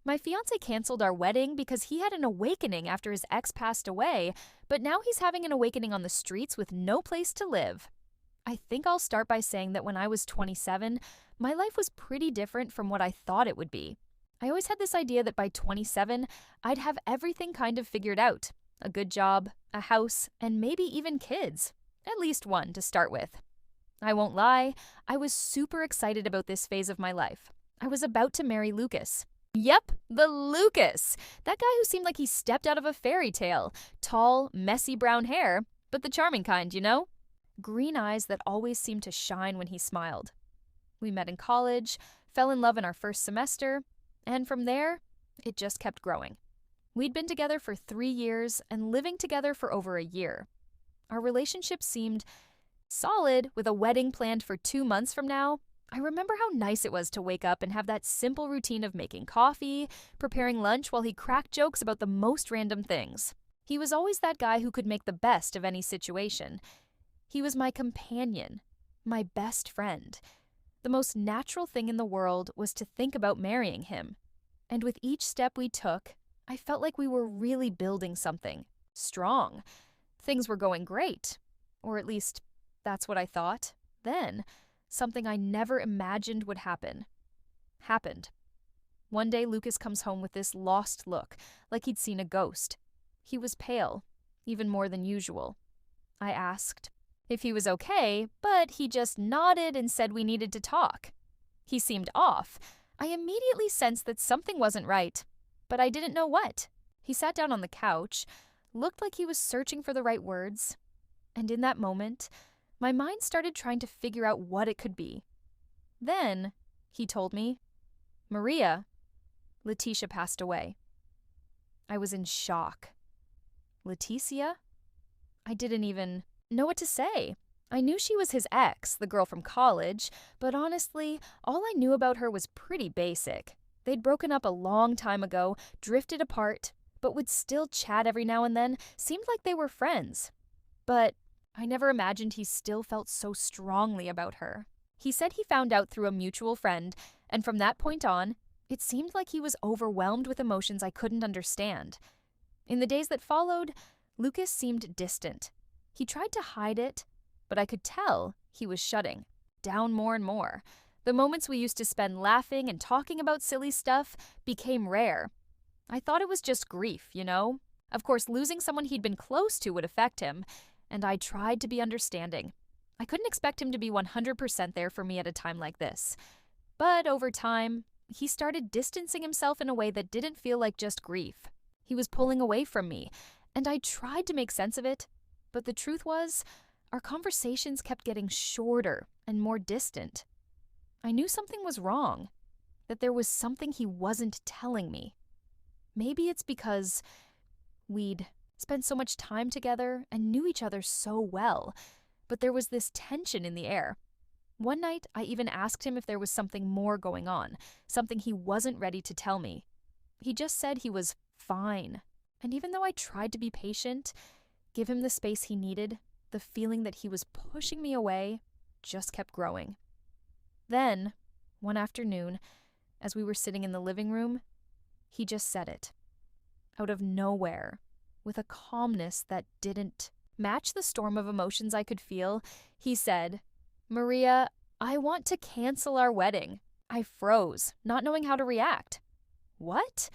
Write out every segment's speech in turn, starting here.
My fiance canceled our wedding because he had an awakening after his ex passed away, but now he's having an awakening on the streets with no place to live. I think I'll start by saying that when I was 27, my life was pretty different from what I thought it would be. I always had this idea that by 27, I'd have everything kind of figured out: a good job, a house, and maybe even kids. At least one to start with. I won't lie, I was super excited about this phase of my life. I was about to marry Lucas. Yep, the Lucas! That guy who seemed like he stepped out of a fairy tale. Tall, messy brown hair, but the charming kind, you know? Green eyes that always seemed to shine when he smiled. We met in college, fell in love in our first semester, and from there, it just kept growing. We'd been together for 3 years and living together for over a year. Our relationship seemed solid, with a wedding planned for 2 months from now. I remember how nice it was to wake up and have that simple routine of making coffee, preparing lunch while he cracked jokes about the most random things. He was always that guy who could make the best of any situation. He was my companion, my best friend. The most natural thing in the world was to think about marrying him. And with each step we took, I felt like we were really building something strong. Things were going great, or at least that's what I thought. Then, something I never imagined would happen happened. One day, Lucas comes home with this lost look, like he'd seen a ghost. He was pale, even more than usual. I asked if he was okay, but he just nodded and said we needed to talk. He seemed off. I immediately sensed that something wasn't right, but I didn't know what. He sat down on the couch, looked like he was searching for the right words, and in that moment, my mind started trying to figure out what it could be. Then, he told me, Maria, Letitia passed away. I was in shock. Leticia? I didn't even know what to say. I knew she was his ex, the girl from college, but honestly, all I knew about her was pretty basic. They'd broken up a long time ago, drifted apart, but would still chat every now and then, seemed like they were friends. But I never imagined he still felt so strongly about her. He said he found out through a mutual friend, and from that point on, it seemed like he was overwhelmed with emotions I couldn't understand. In the days that followed, Lucas seemed distant. He tried to hide it, but I could tell he was shutting down more and more. The moments we used to spend laughing and talking about silly stuff became rare. I thought it was just grief, you know? Of course, losing someone he'd been close to would affect him, and I tried to be understanding. I couldn't expect him to be 100% there for me at a time like this. But over time, he started distancing himself in a way that didn't feel like just grief. He was pulling away from me, and I tried to make sense of it, but the truth was, our conversations kept getting shorter and more distant. I knew something was wrong, that there was something he wasn't telling me. Maybe it's because we'd spent so much time together and knew each other so well, but there was this tension in the air. One night, I even asked him if there was something more going on, something he wasn't ready to tell me. He just said he was fine. And even though I tried to be patient, give him the space he needed, the feeling that he was pushing me away just kept growing. Then, one afternoon, as we were sitting in the living room, he just said it. Out of nowhere, with a calmness that didn't match the storm of emotions I could feel, he said, Maria, I want to cancel our wedding. I froze, not knowing how to react. What?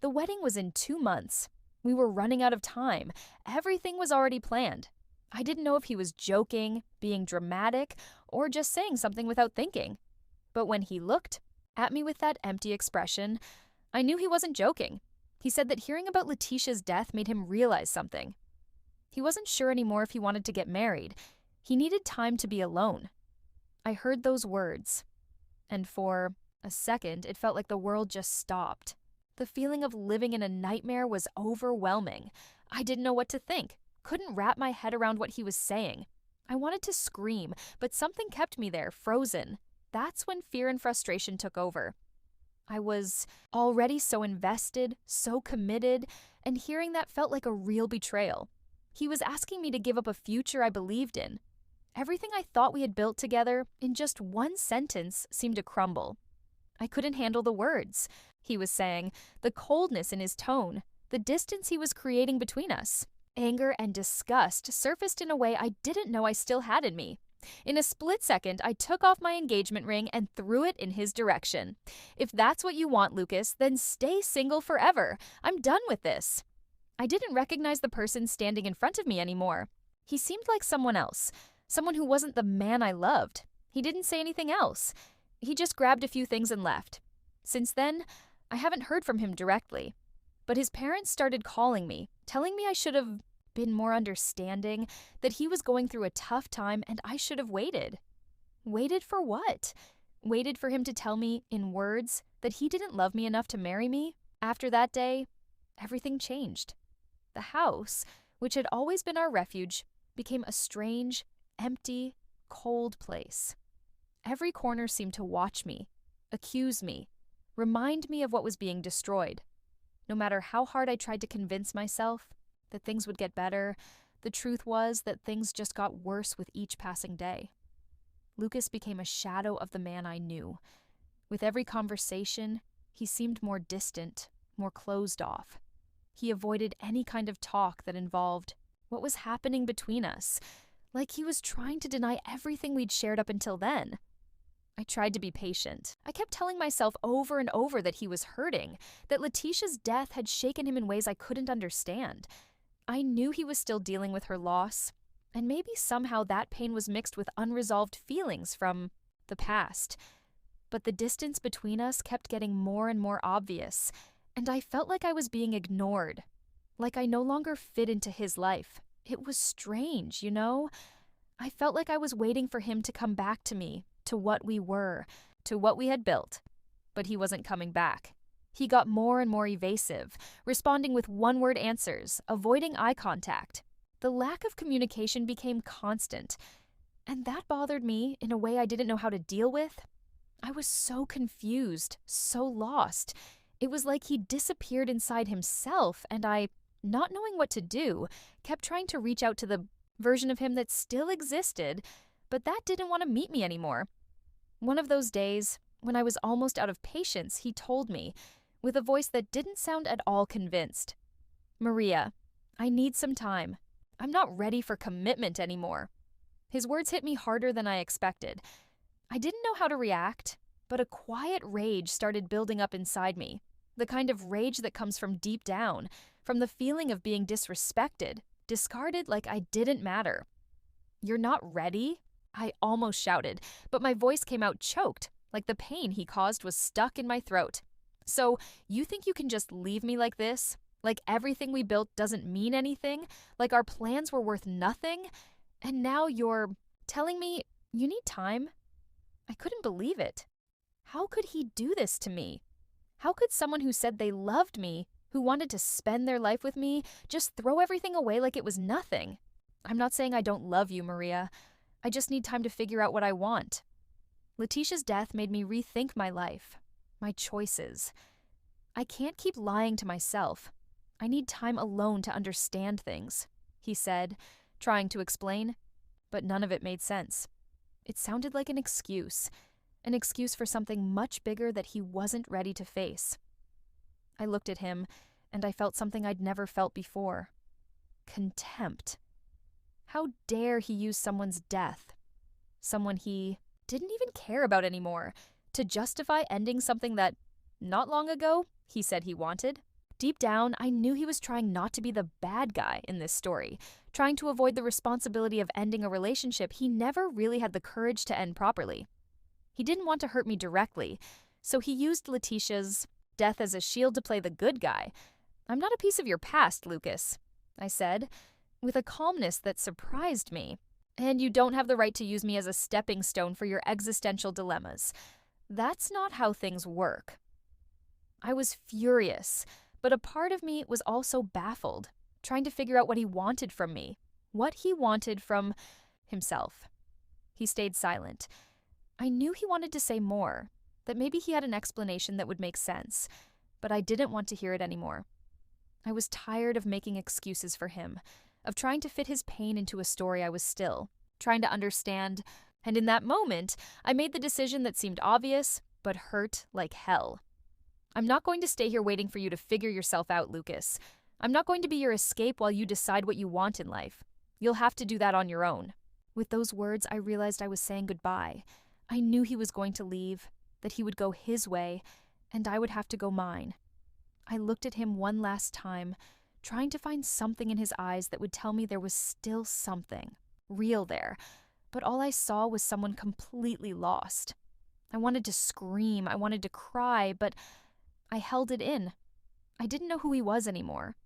The wedding was in 2 months. We were running out of time. Everything was already planned. I didn't know if he was joking, being dramatic, or just saying something without thinking. But when he looked at me with that empty expression, I knew he wasn't joking. He said that hearing about Letitia's death made him realize something. He wasn't sure anymore if he wanted to get married. He needed time to be alone. I heard those words, and for a second, it felt like the world just stopped. The feeling of living in a nightmare was overwhelming. I didn't know what to think, couldn't wrap my head around what he was saying. I wanted to scream, but something kept me there, frozen. That's when fear and frustration took over. I was already so invested, so committed, and hearing that felt like a real betrayal. He was asking me to give up a future I believed in. Everything I thought we had built together, in just one sentence, seemed to crumble. I couldn't handle the words. he was saying, the coldness in his tone, the distance he was creating between us. Anger and disgust surfaced in a way I didn't know I still had in me. In a split second, I took off my engagement ring and threw it in his direction. If that's what you want, Lucas, then stay single forever. I'm done with this. I didn't recognize the person standing in front of me anymore. He seemed like someone else, someone who wasn't the man I loved. He didn't say anything else. He just grabbed a few things and left. Since then, I haven't heard from him directly. But his parents started calling me, telling me I should have been more understanding, that he was going through a tough time and I should have waited. Waited for what? Waited for him to tell me, in words, that he didn't love me enough to marry me? After that day, everything changed. The house, which had always been our refuge, became a strange, empty, cold place. Every corner seemed to watch me, accuse me, remind me of what was being destroyed. No matter how hard I tried to convince myself that things would get better, the truth was that things just got worse with each passing day. Lucas became a shadow of the man I knew. With every conversation, he seemed more distant, more closed off. He avoided any kind of talk that involved what was happening between us, like he was trying to deny everything we'd shared up until then. I tried to be patient. I kept telling myself over and over that he was hurting, that Letitia's death had shaken him in ways I couldn't understand. I knew he was still dealing with her loss, and maybe somehow that pain was mixed with unresolved feelings from the past. But the distance between us kept getting more and more obvious, and I felt like I was being ignored, like I no longer fit into his life. It was strange, you know? I felt like I was waiting for him to come back to me, to what we were, to what we had built. But he wasn't coming back. He got more and more evasive, responding with one-word answers, avoiding eye contact. The lack of communication became constant, and that bothered me in a way I didn't know how to deal with. I was so confused, so lost. It was like he disappeared inside himself, and I, not knowing what to do, kept trying to reach out to the version of him that still existed, but that didn't want to meet me anymore. One of those days, when I was almost out of patience, he told me, with a voice that didn't sound at all convinced, "Maria, I need some time. I'm not ready for commitment anymore." His words hit me harder than I expected. I didn't know how to react, but a quiet rage started building up inside me, the kind of rage that comes from deep down, from the feeling of being disrespected, discarded like I didn't matter. "You're not ready?" I almost shouted, but my voice came out choked, like the pain he caused was stuck in my throat. "So, you think you can just leave me like this? Like everything we built doesn't mean anything? Like our plans were worth nothing? And now you're telling me you need time?" I couldn't believe it. How could he do this to me? How could someone who said they loved me, who wanted to spend their life with me, just throw everything away like it was nothing? I'm not saying I don't love you, Maria. I just need time to figure out what I want. Letitia's death made me rethink my life, my choices. I can't keep lying to myself. I need time alone to understand things, he said, trying to explain, but none of it made sense. It sounded like an excuse for something much bigger that he wasn't ready to face. I looked at him, and I felt something I'd never felt before. Contempt. How dare he use someone's death, someone he didn't even care about anymore, to justify ending something that, not long ago, he said he wanted? Deep down, I knew he was trying not to be the bad guy in this story, trying to avoid the responsibility of ending a relationship he never really had the courage to end properly. He didn't want to hurt me directly, so he used Letitia's death as a shield to play the good guy. "I'm not a piece of your past, Lucas," I said, with a calmness that surprised me. "And you don't have the right to use me as a stepping stone for your existential dilemmas. That's not how things work." I was furious, but a part of me was also baffled, trying to figure out what he wanted from me, what he wanted from himself. He stayed silent. I knew he wanted to say more, that maybe he had an explanation that would make sense, but I didn't want to hear it anymore. I was tired of making excuses for him, of trying to fit his pain into a story I was still trying to understand, and in that moment, I made the decision that seemed obvious, but hurt like hell. I'm not going to stay here waiting for you to figure yourself out, Lucas. I'm not going to be your escape while you decide what you want in life. You'll have to do that on your own." With those words, I realized I was saying goodbye. I knew he was going to leave, that he would go his way, and I would have to go mine. I looked at him one last time, trying to find something in his eyes that would tell me there was still something real there, but all I saw was someone completely lost. I wanted to scream, I wanted to cry, but I held it in. I didn't know who he was anymore.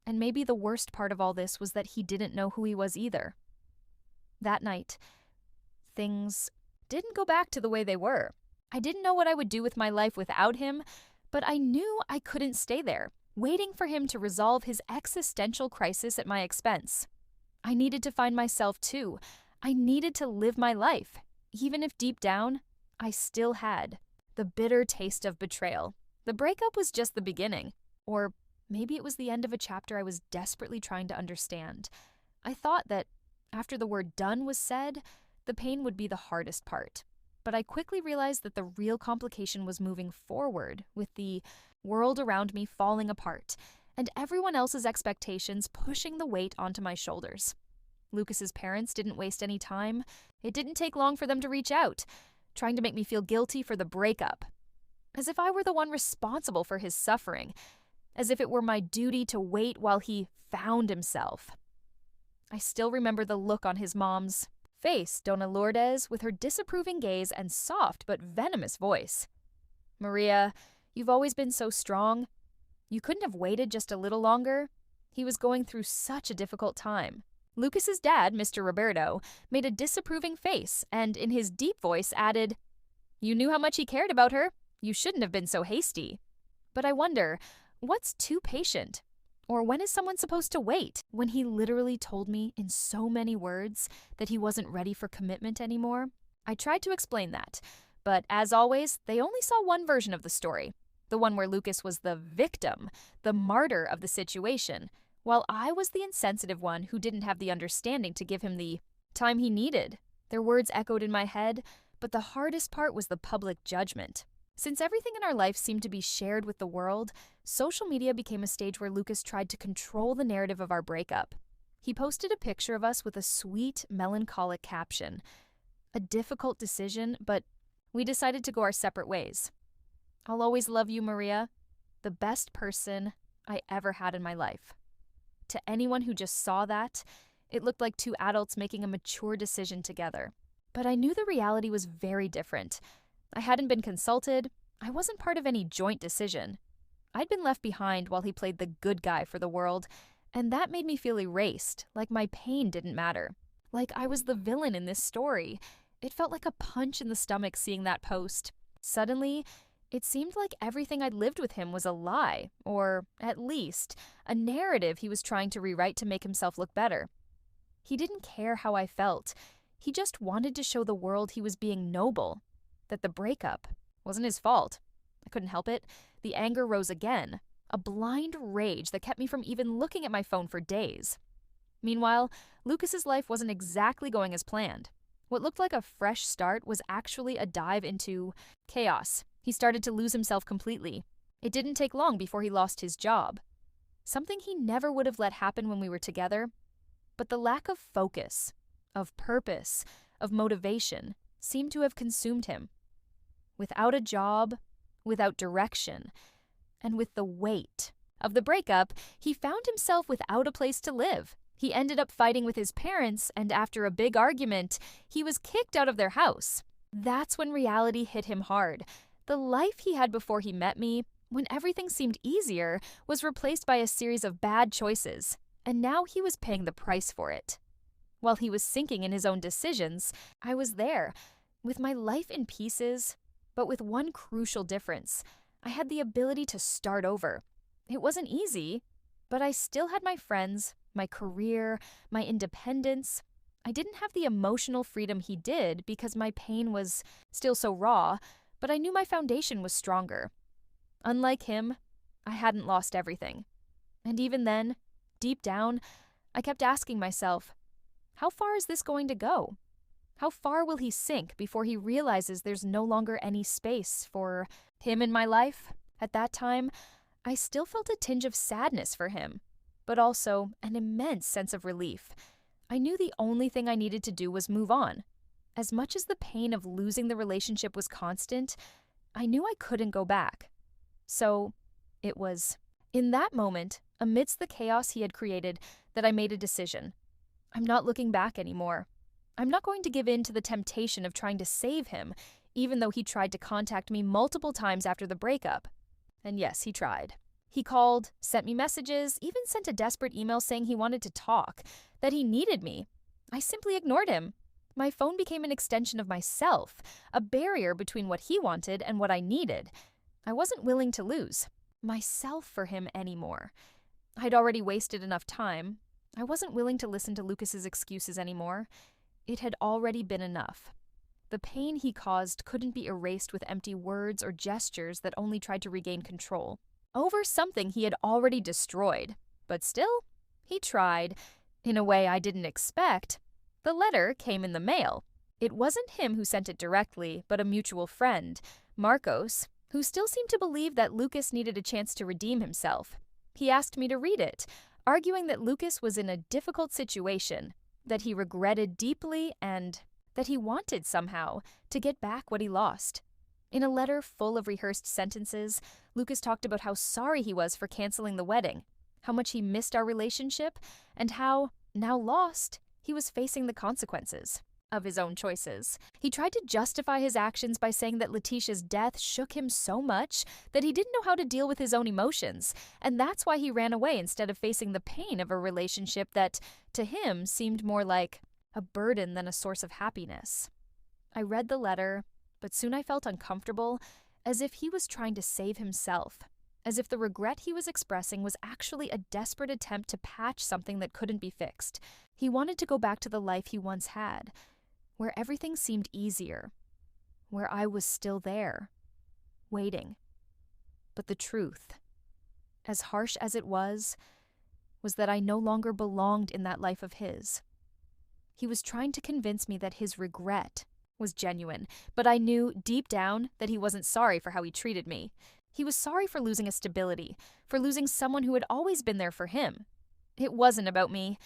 And maybe the worst part of all this was that he didn't know who he was either. That night, things didn't go back to the way they were. I didn't know what I would do with my life without him, but I knew I couldn't stay there, waiting for him to resolve his existential crisis at my expense. I needed to find myself too. I needed to live my life, even if deep down, I still had the bitter taste of betrayal. The breakup was just the beginning, or maybe it was the end of a chapter I was desperately trying to understand. I thought that after the word done was said, the pain would be the hardest part. But I quickly realized that the real complication was moving forward, with the world around me falling apart, and everyone else's expectations pushing the weight onto my shoulders. Lucas's parents didn't waste any time. It didn't take long for them to reach out, trying to make me feel guilty for the breakup. As if I were the one responsible for his suffering, as if it were my duty to wait while he found himself. I still remember the look on his mom's face, Dona Lourdes, with her disapproving gaze and soft but venomous voice. "Maria, you've always been so strong. You couldn't have waited just a little longer?" He was going through such a difficult time. Lucas's dad, Mr. Roberto, made a disapproving face and, in his deep voice, added, "You knew how much he cared about her. You shouldn't have been so hasty." But I wonder, what's too patient? Or when is someone supposed to wait, when he literally told me in so many words that he wasn't ready for commitment anymore? I tried to explain that, but as always, they only saw one version of the story, the one where Lucas was the victim, the martyr of the situation, while I was the insensitive one who didn't have the understanding to give him the time he needed. Their words echoed in my head, but the hardest part was the public judgment. Since everything in our life seemed to be shared with the world, social media became a stage where Lucas tried to control the narrative of our breakup. He posted a picture of us with a sweet, melancholic caption. A difficult decision, but we decided to go our separate ways. "I'll always love you, Maria, the best person I ever had in my life." To anyone who just saw that, it looked like two adults making a mature decision together. But I knew the reality was very different. I hadn't been consulted. I wasn't part of any joint decision. I'd been left behind while he played the good guy for the world, and that made me feel erased, like my pain didn't matter. Like I was the villain in this story. It felt like a punch in the stomach seeing that post. Suddenly, it seemed like everything I'd lived with him was a lie, or, at least, a narrative he was trying to rewrite to make himself look better. He didn't care how I felt. He just wanted to show the world he was being noble, that the breakup wasn't his fault. I couldn't help it. The anger rose again, a blind rage that kept me from even looking at my phone for days. Meanwhile, Lucas's life wasn't exactly going as planned. What looked like a fresh start was actually a dive into chaos. He started to lose himself completely. It didn't take long before he lost his job. Something he never would have let happen when we were together. But the lack of focus, of purpose, of motivation seemed to have consumed him. Without a job, without direction, and with the weight of the breakup, he found himself without a place to live. He ended up fighting with his parents, and after a big argument, he was kicked out of their house. That's when reality hit him hard. The life he had before he met me, when everything seemed easier, was replaced by a series of bad choices, and now he was paying the price for it. While he was sinking in his own decisions, I was there, with my life in pieces, but with one crucial difference. I had the ability to start over. It wasn't easy, but I still had my friends, my career, my independence. I didn't have the emotional freedom he did because my pain was still so raw, but I knew my foundation was stronger. Unlike him, I hadn't lost everything. And even then, deep down, I kept asking myself, how far is this going to go? How far will he sink before he realizes there's no longer any space for him in my life? At that time, I still felt a tinge of sadness for him, but also an immense sense of relief. I knew the only thing I needed to do was move on. As much as the pain of losing the relationship was constant, I knew I couldn't go back. So, it was in that moment, amidst the chaos he had created, that I made a decision. I'm not looking back anymore. I'm not going to give in to the temptation of trying to save him, even though he tried to contact me multiple times after the breakup. And yes, he tried. He called, sent me messages, even sent a desperate email saying he wanted to talk, that he needed me. I simply ignored him. My phone became an extension of myself, a barrier between what he wanted and what I needed. I wasn't willing to lose myself for him anymore. I'd already wasted enough time. I wasn't willing to listen to Lucas's excuses anymore. It had already been enough. The pain he caused couldn't be erased with empty words or gestures that only tried to regain control over something he had already destroyed. But still, he tried, in a way I didn't expect. The letter came in the mail. It wasn't him who sent it directly, but a mutual friend, Marcos, who still seemed to believe that Lucas needed a chance to redeem himself. He asked me to read it, arguing that Lucas was in a difficult situation, that he regretted deeply, and that he wanted somehow to get back what he lost. In a letter full of rehearsed sentences, Lucas talked about how sorry he was for canceling the wedding, how much he missed our relationship, and how, now lost, he was facing the consequences of his own choices. He tried to justify his actions by saying that Letitia's death shook him so much that he didn't know how to deal with his own emotions, and that's why he ran away instead of facing the pain of a relationship that, to him, seemed more like a burden than a source of happiness. I read the letter, but soon I felt uncomfortable, as if he was trying to save himself, as if the regret he was expressing was actually a desperate attempt to patch something that couldn't be fixed. He wanted to go back to the life he once had, where everything seemed easier, where I was still there, waiting. But the truth, as harsh as it was that I no longer belonged in that life of his. He was trying to convince me that his regret was genuine, but I knew deep down that he wasn't sorry for how he treated me. He was sorry for losing a stability, for losing someone who had always been there for him. It wasn't about me.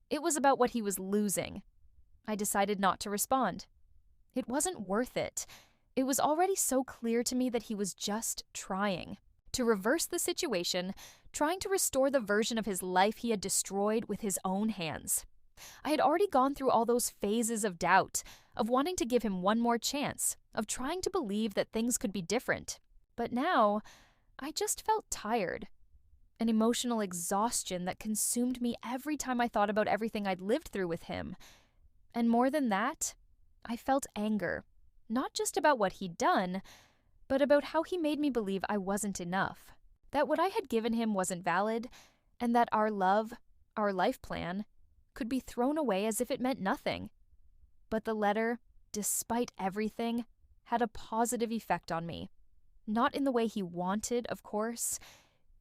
It was about what he was losing. I decided not to respond. It wasn't worth it. It was already so clear to me that he was just trying to reverse the situation, trying to restore the version of his life he had destroyed with his own hands. I had already gone through all those phases of doubt, of wanting to give him one more chance, of trying to believe that things could be different. But now, I just felt tired. An emotional exhaustion that consumed me every time I thought about everything I'd lived through with him. And more than that, I felt anger, not just about what he'd done, but about how he made me believe I wasn't enough, that what I had given him wasn't valid, and that our love, our life plan, could be thrown away as if it meant nothing. But the letter, despite everything, had a positive effect on me. Not in the way he wanted, of course.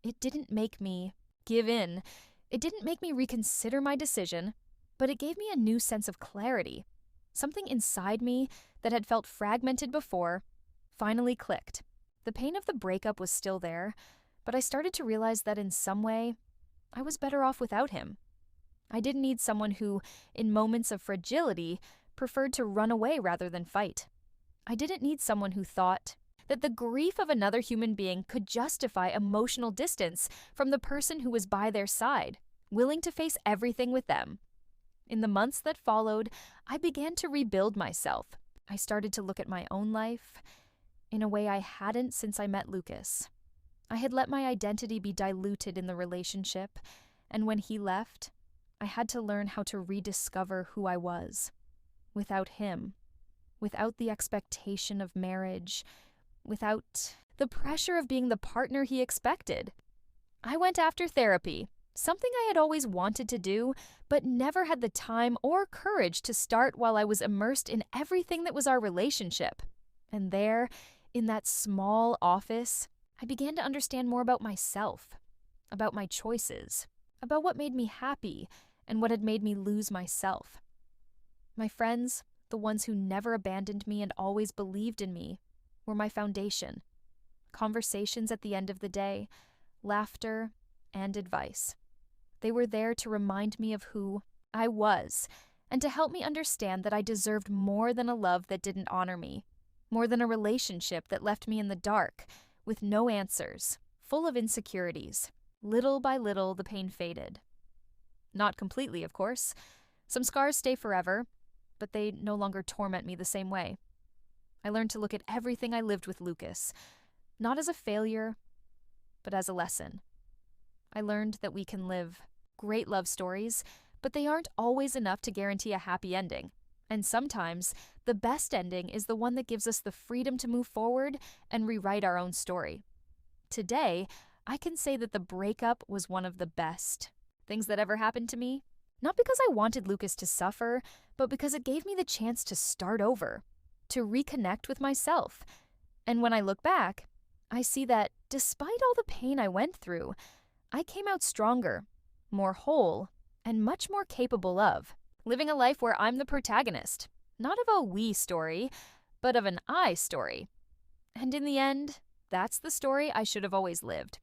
It didn't make me give in. It didn't make me reconsider my decision, but it gave me a new sense of clarity. Something inside me that had felt fragmented before finally clicked. The pain of the breakup was still there, but I started to realize that in some way, I was better off without him. I didn't need someone who, in moments of fragility, preferred to run away rather than fight. I didn't need someone who thought that the grief of another human being could justify emotional distance from the person who was by their side, willing to face everything with them. In the months that followed, I began to rebuild myself. I started to look at my own life in a way I hadn't since I met Lucas. I had let my identity be diluted in the relationship, and when he left, I had to learn how to rediscover who I was. Without him, without the expectation of marriage, without the pressure of being the partner he expected. I went after therapy, something I had always wanted to do, but never had the time or courage to start while I was immersed in everything that was our relationship. And there, in that small office, I began to understand more about myself, about my choices, about what made me happy and what had made me lose myself. My friends, the ones who never abandoned me and always believed in me, were my foundation. conversations at the end of the day, laughter, and advice. They were there to remind me of who I was and to help me understand that I deserved more than a love that didn't honor me, more than a relationship that left me in the dark, with no answers, full of insecurities. Little by little, the pain faded. Not completely, of course. Some scars stay forever, but they no longer torment me the same way. I learned to look at everything I lived with Lucas, not as a failure, but as a lesson. I learned that we can live great love stories, but they aren't always enough to guarantee a happy ending. And sometimes, the best ending is the one that gives us the freedom to move forward and rewrite our own story. Today, I can say that the breakup was one of the best things that ever happened to me. Not because I wanted Lucas to suffer, but because it gave me the chance to start over, to reconnect with myself. And when I look back, I see that despite all the pain I went through, I came out stronger, more whole, and much more capable of living a life where I'm the protagonist, not of a we story, but of an I story. And in the end, that's the story I should have always lived.